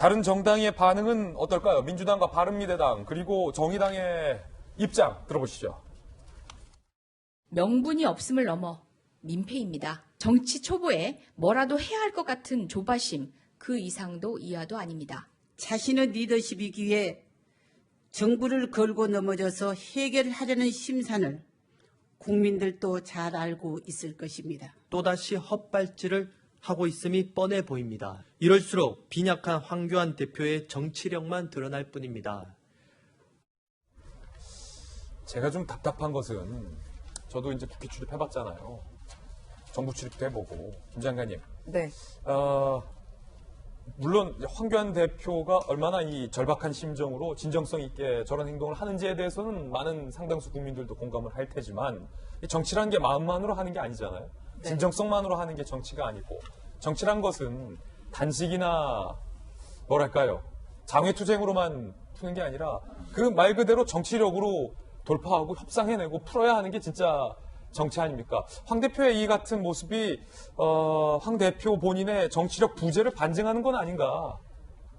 다른 정당의 반응은 어떨까요? 민주당과 바른미래당 그리고 정의당의 입장 들어보시죠. 명분이 없음을 넘어 민폐입니다. 정치 초보에 뭐라도 해야 할 것 같은 조바심, 그 이상도 이하도 아닙니다. 자신의 리더십이기에 정부를 걸고 넘어져서 해결하려는 심산을 국민들도 잘 알고 있을 것입니다. 또다시 헛발질을 하고 있음이 뻔해 보입니다. 이럴수록 빈약한 황교안 대표의 정치력만 드러날 뿐입니다. 제가 좀 답답한 것은 저도 이제 국회 출입해봤잖아요. 정부 출입도 해보고 김 장관님. 네. 물론 황교안 대표가 얼마나 이 절박한 심정으로 진정성 있게 저런 행동을 하는지에 대해서는 많은 상당수 국민들도 공감을 할 테지만 정치라는 게 마음만으로 하는 게 아니잖아요. 네. 진정성만으로 하는 게 정치가 아니고 정치란 것은 단식이나 뭐랄까요 장외투쟁으로만 푸는 게 아니라 그 말 그대로 정치력으로 돌파하고 협상해내고 풀어야 하는 게 진짜 정치 아닙니까? 황 대표의 이 같은 모습이 황 대표 본인의 정치력 부재를 반증하는 건 아닌가?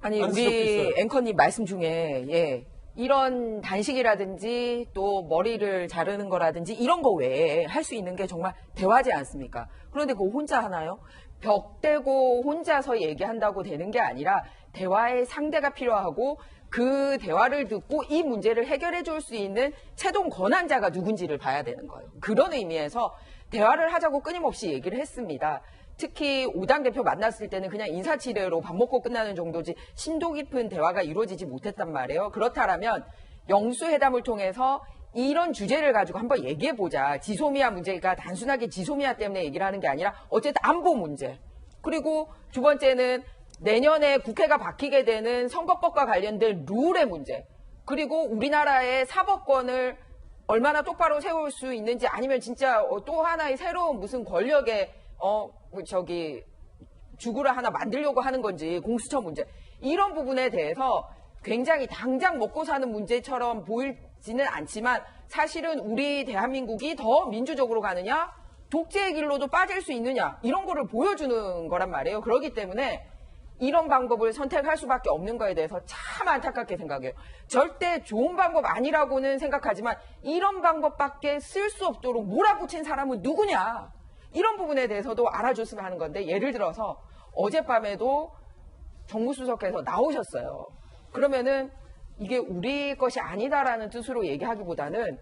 아니 우리 앵커님 말씀 중에 이런 단식이라든지 또 머리를 자르는 거라든지 이런 거 외에 할 수 있는 게 정말 대화지 않습니까? 그런데 그거 혼자 하나요? 벽 대고 혼자서 얘기한다고 되는 게 아니라 대화의 상대가 필요하고 그 대화를 듣고 이 문제를 해결해 줄 수 있는 최종 권한자가 누군지를 봐야 되는 거예요. 그런 의미에서 대화를 하자고 끊임없이 얘기를 했습니다. 특히 오당 대표 만났을 때는 그냥 인사치레로 밥 먹고 끝나는 정도지 심도 깊은 대화가 이루어지지 못했단 말이에요. 그렇다면 영수회담을 통해서 이런 주제를 가지고 한번 얘기해보자. 지소미아 문제가 단순하게 지소미아 때문에 얘기를 하는 게 아니라 어쨌든 안보 문제. 그리고 두 번째는 내년에 국회가 바뀌게 되는 선거법과 관련된 룰의 문제. 그리고 우리나라의 사법권을 얼마나 똑바로 세울 수 있는지 아니면 진짜 또 하나의 새로운 무슨 권력의 주구를 하나 만들려고 하는 건지 공수처 문제. 이런 부분에 대해서 굉장히 당장 먹고 사는 문제처럼 보이지는 않지만 사실은 우리 대한민국이 더 민주적으로 가느냐 독재의 길로도 빠질 수 있느냐 이런 거를 보여주는 거란 말이에요. 그렇기 때문에 이런 방법을 선택할 수밖에 없는 거에 대해서 참 안타깝게 생각해요. 절대 좋은 방법 아니라고는 생각하지만 이런 방법밖에 쓸 수 없도록 몰아붙인 사람은 누구냐. 이런 부분에 대해서도 알아줬으면 하는 건데 예를 들어서 어젯밤에도 정무수석께서 나오셨어요. 그러면은 이게 우리 것이 아니다라는 뜻으로 얘기하기보다는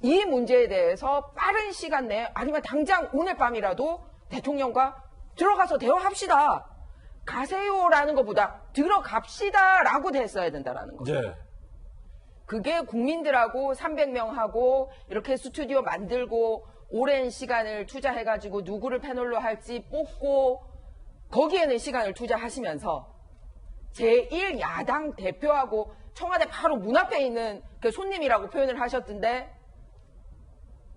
이 문제에 대해서 빠른 시간 내에 아니면 당장 오늘 밤이라도 대통령과 들어가서 대화합시다. 가세요라는 것보다 들어갑시다라고 됐어야 된다라는 거죠. 네. 그게 국민들하고 300명하고 이렇게 스튜디오 만들고 오랜 시간을 투자해가지고 누구를 패널로 할지 뽑고 거기에는 시간을 투자하시면서 제1야당 대표하고 청와대 바로 문 앞에 있는 그 손님이라고 표현을 하셨던데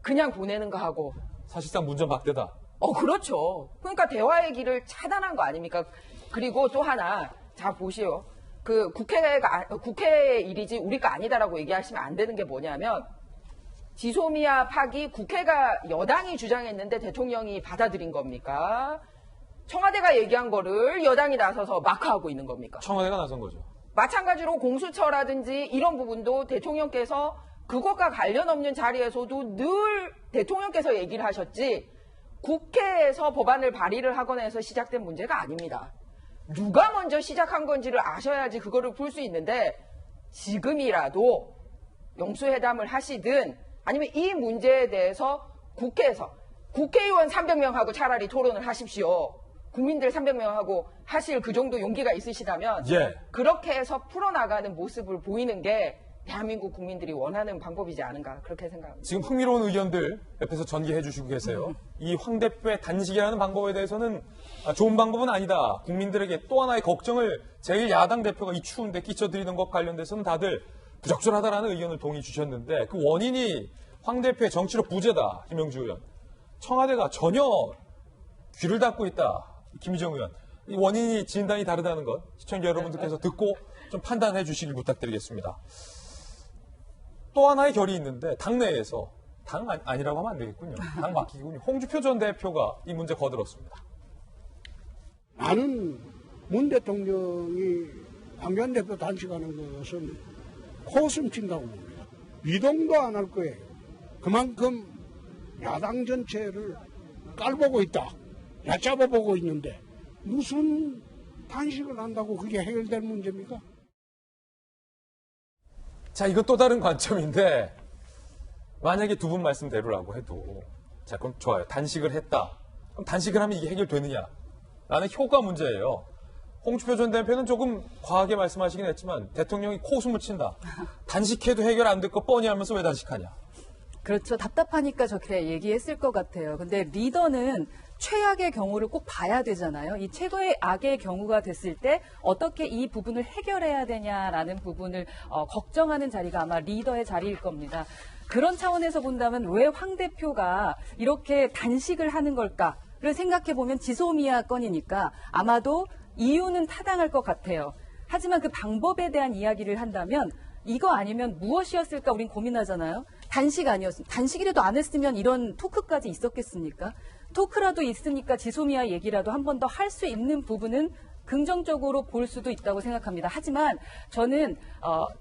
그냥 보내는 거 하고 사실상 문전박대다. 그렇죠. 그러니까 대화의 길을 차단한 거 아닙니까? 그리고 또 하나, 자, 보시오. 그 국회의 일이지 우리가 아니다라고 얘기하시면 안 되는 게 뭐냐면, 지소미아 파기 국회가 여당이 주장했는데 대통령이 받아들인 겁니까? 청와대가 얘기한 거를 여당이 나서서 마크하고 있는 겁니까? 청와대가 나선 거죠. 마찬가지로 공수처라든지 이런 부분도 대통령께서 그것과 관련 없는 자리에서도 늘 대통령께서 얘기를 하셨지, 국회에서 법안을 발의를 하거나 해서 시작된 문제가 아닙니다. 누가 먼저 시작한 건지를 아셔야지 그거를 풀 수 있는데 지금이라도 영수회담을 하시든 아니면 이 문제에 대해서 국회에서 국회의원 300명하고 차라리 토론을 하십시오. 국민들 300명하고 하실 그 정도 용기가 있으시다면 그렇게 해서 풀어나가는 모습을 보이는 게 대한민국 국민들이 원하는 방법이지 않은가 그렇게 생각합니다. 지금 흥미로운 의견들 옆에서 전개해 주시고 계세요. 이 황 대표의 단식이라는 방법에 대해서는 좋은 방법은 아니다. 국민들에게 또 하나의 걱정을 제1야당 대표가 이 추운데 끼쳐드리는 것 관련돼서는 다들 부적절하다라는 의견을 동의 주셨는데 그 원인이 황 대표의 정치력 부재다. 김영주 의원. 청와대가 전혀 귀를 닫고 있다. 김희정 의원. 이 원인이 진단이 다르다는 것 시청자 여러분들께서 듣고 좀 판단해 주시길 부탁드리겠습니다. 또 하나의 결이 있는데 당내에서 당 아니라고 하면 안 되겠군요. 당 맡기군요. 홍주표 전 대표가 이 문제 거들었습니다. 많은 문 대통령이 황교안 대표 단식하는 것은 코웃음 친다고 봅니다. 이동도 안 할 거예요. 그만큼 야당 전체를 깔보고 있다. 얕잡아보고 있는데 무슨 단식을 한다고 그게 해결될 문제입니까? 자, 이건 또 다른 관점인데 만약에 두 분 말씀대로라고 해도 자, 그럼 좋아요. 단식을 했다. 그럼 단식을 하면 이게 해결되느냐? 라는 효과 문제예요. 홍준표 전 대표는 조금 과하게 말씀하시긴 했지만 대통령이 코웃음을 친다. 단식해도 해결 안 될 거 뻔히 하면서 왜 단식하냐? 그렇죠. 답답하니까 저렇게 얘기했을 것 같아요. 근데 리더는 최악의 경우를 꼭 봐야 되잖아요. 이 최고의 악의 경우가 됐을 때 어떻게 이 부분을 해결해야 되냐라는 부분을 걱정하는 자리가 아마 리더의 자리일 겁니다. 그런 차원에서 본다면 왜 황 대표가 이렇게 단식을 하는 걸까를 생각해 보면 지소미아 건이니까 아마도 이유는 타당할 것 같아요. 하지만 그 방법에 대한 이야기를 한다면 이거 아니면 무엇이었을까 우린 고민하잖아요. 단식 아니었습니다. 단식이라도 안 했으면 이런 토크까지 있었겠습니까? 토크라도 있으니까 지소미아 얘기라도 한 번 더 할 수 있는 부분은 긍정적으로 볼 수도 있다고 생각합니다. 하지만 저는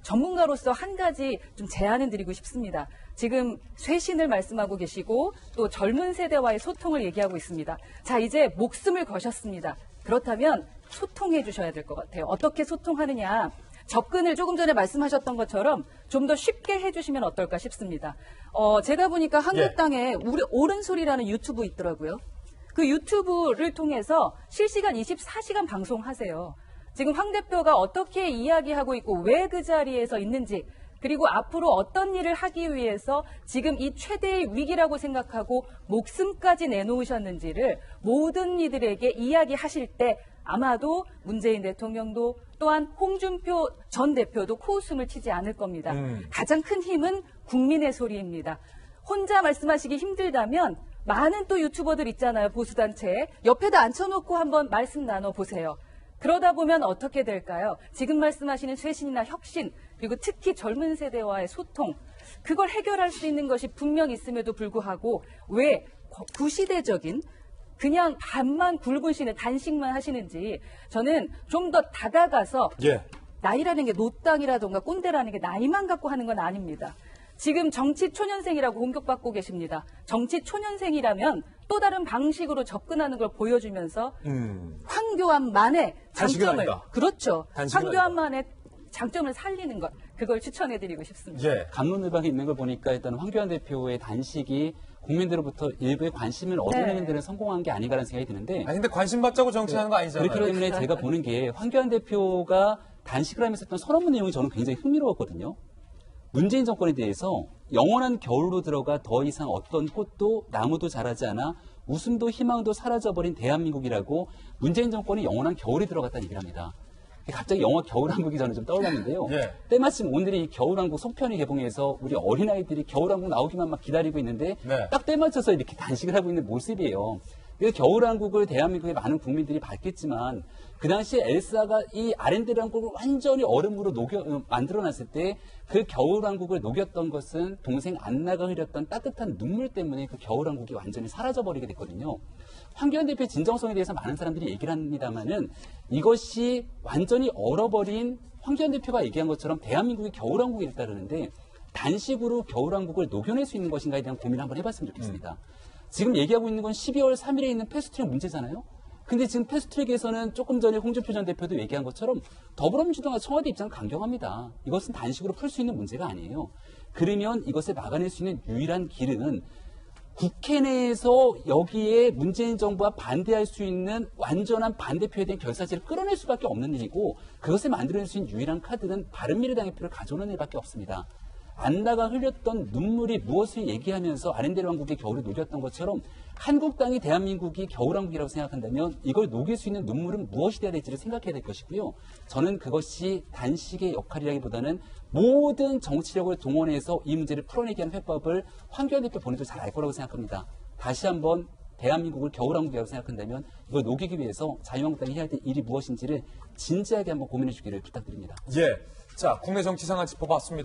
전문가로서 한 가지 좀 제안을 드리고 싶습니다. 지금 쇄신을 말씀하고 계시고 또 젊은 세대와의 소통을 얘기하고 있습니다. 자, 이제 목숨을 거셨습니다. 그렇다면 소통해 주셔야 될 것 같아요. 어떻게 소통하느냐. 접근을 조금 전에 말씀하셨던 것처럼 좀 더 쉽게 해주시면 어떨까 싶습니다. 제가 보니까 한국당에 우리 옳은소리라는 유튜브 있더라고요. 그 유튜브를 통해서 실시간 24시간 방송하세요. 지금 황 대표가 어떻게 이야기하고 있고 왜 그 자리에서 있는지 그리고 앞으로 어떤 일을 하기 위해서 지금 이 최대의 위기라고 생각하고 목숨까지 내놓으셨는지를 모든 이들에게 이야기하실 때 아마도 문재인 대통령도 또한 홍준표 전 대표도 코웃음을 치지 않을 겁니다. 가장 큰 힘은 국민의 소리입니다. 혼자 말씀하시기 힘들다면 많은 또 유튜버들 있잖아요. 보수단체에. 옆에다 앉혀놓고 한번 말씀 나눠보세요. 그러다 보면 어떻게 될까요? 지금 말씀하시는 쇄신이나 혁신 그리고 특히 젊은 세대와의 소통 그걸 해결할 수 있는 것이 분명 있음에도 불구하고 왜 구시대적인 그냥 밥만 굵은 신을 단식만 하시는지 저는 좀 더 다가가서 나이라는 게 노땅이라든가 꼰대라는 게 나이만 갖고 하는 건 아닙니다. 지금 정치 초년생이라고 공격받고 계십니다. 정치 초년생이라면 또 다른 방식으로 접근하는 걸 보여주면서 황교안만의 장점을 그렇죠. 황교안만의 장점을 살리는 것 그걸 추천해드리고 싶습니다. 감론을박이 있는 걸 보니까 일단 황교안 대표의 단식이 국민들로부터 일부의 관심을 얻어내는 데는 성공한 게 아닌가라는 생각이 드는데 아니 근데 관심 받자고 정치하는 거 아니잖아요. 그렇기 때문에 제가 보는 게 황교안 대표가 단식을 하면서 했던 선언문 내용이 저는 굉장히 흥미로웠거든요. 문재인 정권에 대해서 영원한 겨울로 들어가 더 이상 어떤 꽃도 나무도 자라지 않아 웃음도 희망도 사라져버린 대한민국이라고 문재인 정권이 영원한 겨울에 들어갔다는 얘기를 합니다. 갑자기 영화 겨울왕국이 저는 좀 떠올랐는데요. 때마침 오늘이 겨울왕국 속편이 개봉해서 우리 어린아이들이 겨울왕국 나오기만 막 기다리고 있는데 딱 때맞춰서 이렇게 단식을 하고 있는 모습이에요. 그래서 겨울왕국을 대한민국의 많은 국민들이 봤겠지만 그 당시에 엘사가 이 아렌데르왕국을 완전히 얼음으로 만들어놨을 때 그 겨울왕국을 녹였던 것은 동생 안나가 흘렸던 따뜻한 눈물 때문에 그 겨울왕국이 완전히 사라져버리게 됐거든요. 황교안 대표의 진정성에 대해서 많은 사람들이 얘기를 합니다만은 이것이 완전히 얼어버린 황교안 대표가 얘기한 것처럼 대한민국이 겨울왕국이 됐다 그러는데 단식으로 겨울왕국을 녹여낼 수 있는 것인가에 대한 고민을 한번 해봤으면 좋겠습니다. 지금 얘기하고 있는 건 12월 3일에 있는 패스트트랙 문제잖아요. 근데 지금 패스트트랙에서는 조금 전에 홍준표 전 대표도 얘기한 것처럼 더불어민주당과 청와대 입장은 강경합니다. 이것은 단식으로 풀 수 있는 문제가 아니에요. 그러면 이것을 막아낼 수 있는 유일한 길은 국회 내에서 여기에 문재인 정부와 반대할 수 있는 완전한 반대표에 대한 결사지를 끌어낼 수밖에 없는 일이고 그것을 만들어낼 수 있는 유일한 카드는 바른미래당의 표를 가져오는 일밖에 없습니다. 안나가 흘렸던 눈물이 무엇을 얘기하면서 아렌데르 왕국의 겨울을 녹였던 것처럼 한국당이 대한민국이 겨울왕국이라고 생각한다면 이걸 녹일 수 있는 눈물은 무엇이 돼야 될지를 생각해야 될 것이고요. 저는 그것이 단식의 역할이라기보다는 모든 정치력을 동원해서 이 문제를 풀어내기 위한 회법을 황교안 대표 본인도 잘 알 거라고 생각합니다. 다시 한번 대한민국을 겨울왕국이라고 생각한다면 이걸 녹이기 위해서 자유한국당이 해야 될 일이 무엇인지를 진지하게 한번 고민해 주기를 부탁드립니다. 자, 국내 정치 상황 짚어봤습니다.